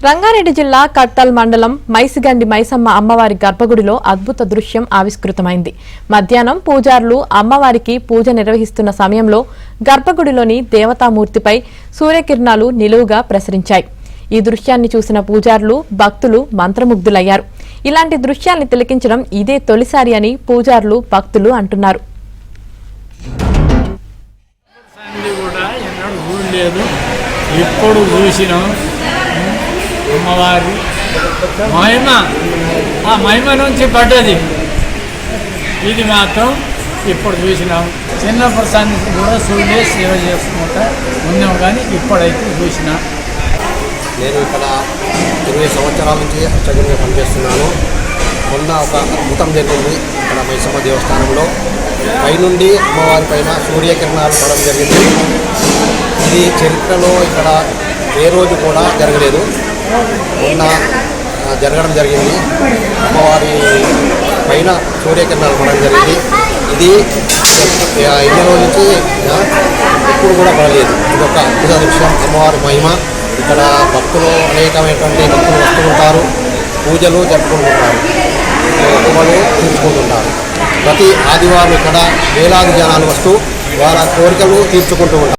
రంగారెడ్డి జిల్లా కట్టల్ మండలం మైసిగండి మైసమ్మ అమ్మవారి గర్భగుడిలో అద్భుత దృశ్యం ఆవిష్కృతమైంది. మధ్యాహ్నం పూజారులు అమ్మవారికి పూజ నిర్వహిస్తున్న సమయంలో గర్భగుడిలోని దేవతామూర్తిపై సూర్యకిరణాలు నిలువుగా ప్రసరించాయి. ఈ దృశ్యాన్ని చూసిన పూజారులు భక్తులు మంత్రముగ్ధులయ్యారు. ఇలాంటి దృశ్యాన్ని తిలకించడం ఇదే తొలిసారి అని పూజారులు భక్తులు అంటున్నారు. ఇప్పుడు చూసినాం అమ్మవారి మహిమ, ఆ మహిమ నుంచి పడ్డది. ఇది మాత్రం ఇప్పుడు చూసినాం. చిన్నప్పుడు సంగతి కూడా చూడే సేవ చేసుకుంటా ఉన్నాం, కానీ ఇప్పుడైతే చూసినా. నేను ఇక్కడ 20 సంవత్సరాల నుంచి అర్చకునిగా పనిచేస్తున్నాను. మొన్న ఒక అద్భుతం జరిగింది ఇక్కడ మైసమ్మ దేవస్థానంలో. పైనుండి అమ్మవారి పైన సూర్యకిరణాలు పడడం జరిగింది. ఇది చరిత్రలో ఇక్కడ ఏ రోజు కూడా జరగలేదు. మొన్న జరగడం జరిగింది. అమ్మవారి పైన సూర్యకిరణాలు పడడం జరిగింది. ఇది ఎన్ని రోజుల నుంచి ఎప్పుడు కూడా పడలేదు. ఇది ఒక అద్భుత దృశ్యం. అమ్మవారి మహిమ. ఇక్కడ భక్తులు అనేకమైనటువంటి భక్తులు వస్తుంటారు, పూజలు జరుపుకుంటుంటారు, మొక్కులు తీర్చుకుంటుంటారు. ప్రతి ఆదివారం ఇక్కడ వేలాది జనాలు వస్తూ వాళ్ళ కోరికలు తీర్చుకుంటూ ఉంటారు.